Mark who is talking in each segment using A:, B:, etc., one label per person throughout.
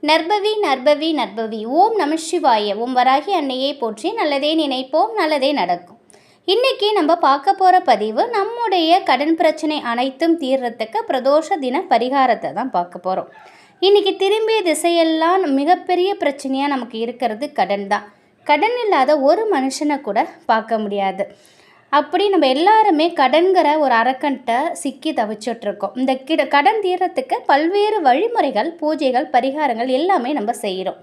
A: நற்பவி நற்பவி நற்பவி. ஓம் நம சிவாய. ஓம் வராகி அன்னையை போற்றி. நல்லதே நினைப்போம், நல்லதே நடக்கும். இன்றைக்கி நம்ம பார்க்க போகிற பதிவு நம்முடைய கடன் பிரச்சனை அனைத்தும் தீர்றதுக்கு பிரதோஷ தின பரிகாரத்தை தான் பார்க்க போகிறோம். இன்றைக்கி திரும்பிய திசையெல்லாம் மிகப்பெரிய பிரச்சனையாக நமக்கு இருக்கிறது கடன் தான். கடன் இல்லாத ஒரு மனுஷனை கூட பார்க்க முடியாது. அப்படி நம்ம எல்லாருமே கடன்கிற ஒரு அரக்கன்ட்ட சிக்கி தவிச்சிட்ருக்கோம். இந்த கடன் தீர்றதுக்கு பல்வேறு வழிமுறைகள், பூஜைகள், பரிகாரங்கள் எல்லாமே நம்ம செய்கிறோம்.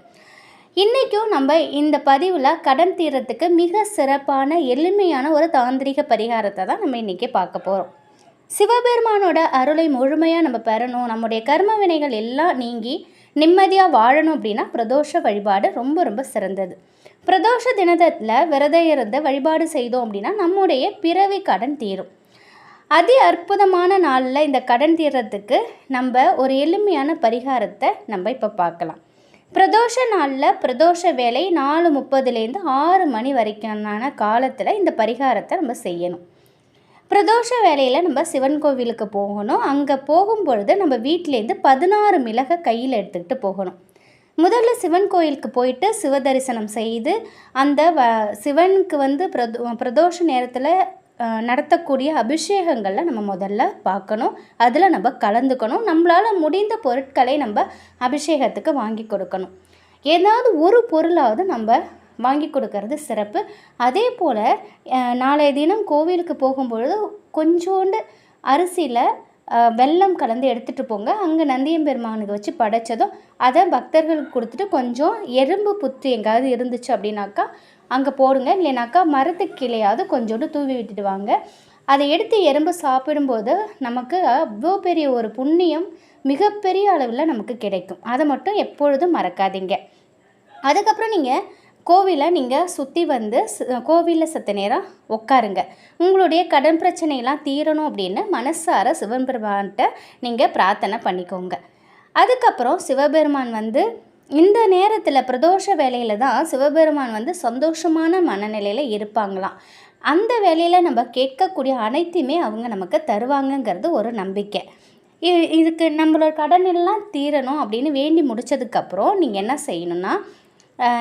A: இன்றைக்கும் நம்ம இந்த பதிவில் கடன் தீர்றதுக்கு மிக சிறப்பான எளிமையான ஒரு தாந்திரிக பரிகாரத்தை தான் நம்ம இன்றைக்கி பார்க்க போகிறோம். சிவபெருமானோட அருளை முழுமையாக நம்ம பெறணும், நம்முடைய கர்ம வினைகள் எல்லாம் நீங்கி நிம்மதியாக வாழணும் அப்படின்னா பிரதோஷ வழிபாடு ரொம்ப ரொம்ப சிறந்தது. பிரதோஷ தினத்தில் விரதம் இருந்து வழிபாடு செய்தோம் அப்படின்னா நம்முடைய பிறவி கடன் தீரும். அதி அற்புதமான நாளில் இந்த கடன் தீர்றதுக்கு நம்ம ஒரு எளிமையான பரிகாரத்தை நம்ம இப்போ பார்க்கலாம். பிரதோஷ நாளில் பிரதோஷ வேலை 4:30 6 மணி வரைக்கான காலத்தில் இந்த பரிகாரத்தை நம்ம செய்யணும். பிரதோஷ வேலையில் நம்ம சிவன் கோவிலுக்கு போகணும். அங்கே போகும்பொழுது நம்ம வீட்டிலேருந்து 16 மிளகை கையில் எடுத்துக்கிட்டு போகணும். முதல்ல சிவன் கோயிலுக்கு போயிட்டு சிவ தரிசனம் செய்து அந்த சிவனுக்கு பிரதோஷ நேரத்தில் நடத்தக்கூடிய அபிஷேகங்களில் நம்ம முதல்ல பார்க்கணும். அதில் நம்ம கலந்துக்கணும். நம்மளால் முடிந்த பொருட்களை நம்ம அபிஷேகத்துக்கு வாங்கி கொடுக்கணும். ஏதாவது ஒரு பொருளாவது நம்ம வாங்கி கொடுக்கறது சிறப்பு. அதே போல் நாளைய தினம் கோவிலுக்கு போகும்பொழுது கொஞ்சோண்டு அரிசியில் வெல்லம் கலந்து எடுத்துகிட்டு போங்க. அங்கே நந்தியம்பெருமானுக்கு வச்சு படைச்சதும் அதை பக்தர்களுக்கு கொடுத்துட்டு கொஞ்சம் எறும்பு புத்து எங்காவது இருந்துச்சு அப்படின்னாக்கா அங்கே போடுங்க. இல்லைனாக்கா மரத்துக்கு கீழேயாவது கொஞ்சோண்டு தூவி விட்டுட்டு வாங்க. அதை எடுத்து எறும்பு சாப்பிடும்போது நமக்கு அவ்வளோ பெரிய ஒரு புண்ணியம் மிகப்பெரிய அளவில் நமக்கு கிடைக்கும். அதை மட்டும் எப்பொழுதும் மறக்காதீங்க. அதுக்கப்புறம் நீங்கள் கோவிலை சுற்றி கோவிலில் சத்த நேரம் உட்காருங்க. உங்களுடைய கடன் பிரச்சனையெல்லாம் தீரணும் அப்படின்னு மனசார சிவபெருமான்கிட்ட நீங்கள் பிரார்த்தனை பண்ணிக்கோங்க. அதுக்கப்புறம் சிவபெருமான் இந்த நேரத்தில் பிரதோஷ வேலையில் தான் சிவபெருமான் சந்தோஷமான மனநிலையில் இருப்பாங்களாம். அந்த வேலையில் நம்ம கேட்கக்கூடிய அனைத்தையுமே அவங்க நமக்கு தருவாங்கங்கிறது ஒரு நம்பிக்கை. இதுக்கு நம்மளோட கடன் எல்லாம் தீரணும் அப்படின்னு வேண்டி முடித்ததுக்கப்புறம் நீங்கள் என்ன செய்யணும்னா,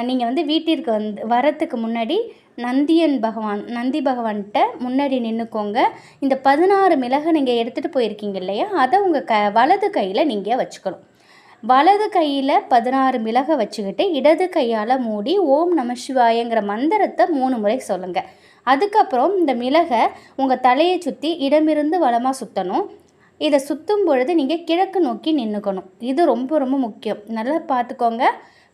A: நீங்கள் வீட்டிற்கு வரத்துக்கு முன்னாடி நந்தி பகவான்கிட்ட முன்னாடி நின்றுக்கோங்க. இந்த 16 மிளகு நீங்கள் எடுத்துகிட்டு போயிருக்கீங்க இல்லையா, அதை உங்கள் வலது கையில் நீங்கள் வச்சுக்கணும். வலது கையில் 16 மிளகை வச்சுக்கிட்டு இடது கையால் மூடி ஓம் நம சிவாயங்கிற மந்திரத்தை 3 முறை சொல்லுங்கள். அதுக்கப்புறம் இந்த மிளகை உங்கள் தலையை சுற்றி இடமிருந்து வலமாக சுற்றணும். இதை சுற்றும் பொழுது நீங்கள் கிழக்கு நோக்கி நின்றுக்கணும். இது ரொம்ப ரொம்ப முக்கியம். நல்லா பார்த்துக்கோங்க.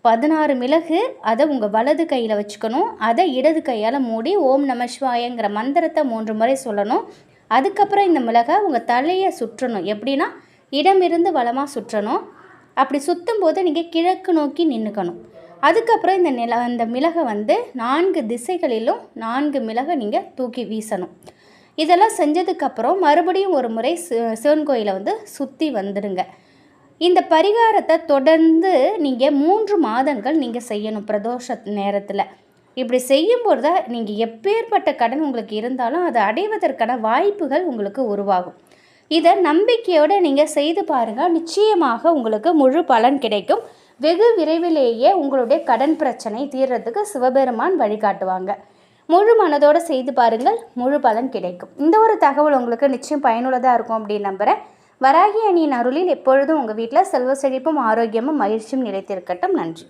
A: 16 மிளகு அதை உங்கள் வலது கையில் வச்சுக்கணும். அதை இடது கையால் மூடி ஓம் நம சிவாயங்கிற மந்திரத்தை 3 முறை சொல்லணும். அதுக்கப்புறம் இந்த மிளகை உங்கள் தலையை சுற்றணும். எப்படின்னா இடமிருந்து வலமாக சுற்றணும். அப்படி சுற்றும் போது நீங்கள் கிழக்கு நோக்கி நின்றுக்கணும். அதுக்கப்புறம் இந்த மிளகை 4 திசைகளிலும் 4 மிளகை நீங்கள் தூக்கி வீசணும். இதெல்லாம் செஞ்சதுக்கப்புறம் மறுபடியும் ஒரு முறை சிவன் கோயிலை சுற்றி வந்துடுங்க. இந்த பரிகாரத்தை தொடர்ந்து நீங்கள் 3 மாதங்கள் நீங்கள் செய்யணும் பிரதோஷ நேரத்தில். இப்படி செய்யும்போது தான் நீங்கள் எப்பேற்பட்ட கடன் உங்களுக்கு இருந்தாலும் அதை அடைவதற்கான வாய்ப்புகள் உங்களுக்கு உருவாகும். இதை நம்பிக்கையோடு நீங்கள் செய்து பாருங்கள். நிச்சயமாக உங்களுக்கு முழு பலன் கிடைக்கும். வெகு விரைவிலேயே உங்களுடைய கடன் பிரச்சனை தீர்றதுக்கு சிவபெருமான் வழிகாட்டுவாங்க. முழு மனதோடு செய்து பாருங்கள், முழு பலன் கிடைக்கும். இந்த ஒரு தகவல் உங்களுக்கு நிச்சயம் பயனுள்ளதாக இருக்கும் அப்படின்னு நம்புகிறேன். வராகி அணியின் அருளில் எப்பொழுதும் உங்கள் வீட்டில் செல்வ செழிப்பும் ஆரோக்கியமும் மகிழ்ச்சியும் நிலைத்திருக்கட்டும். நன்றி.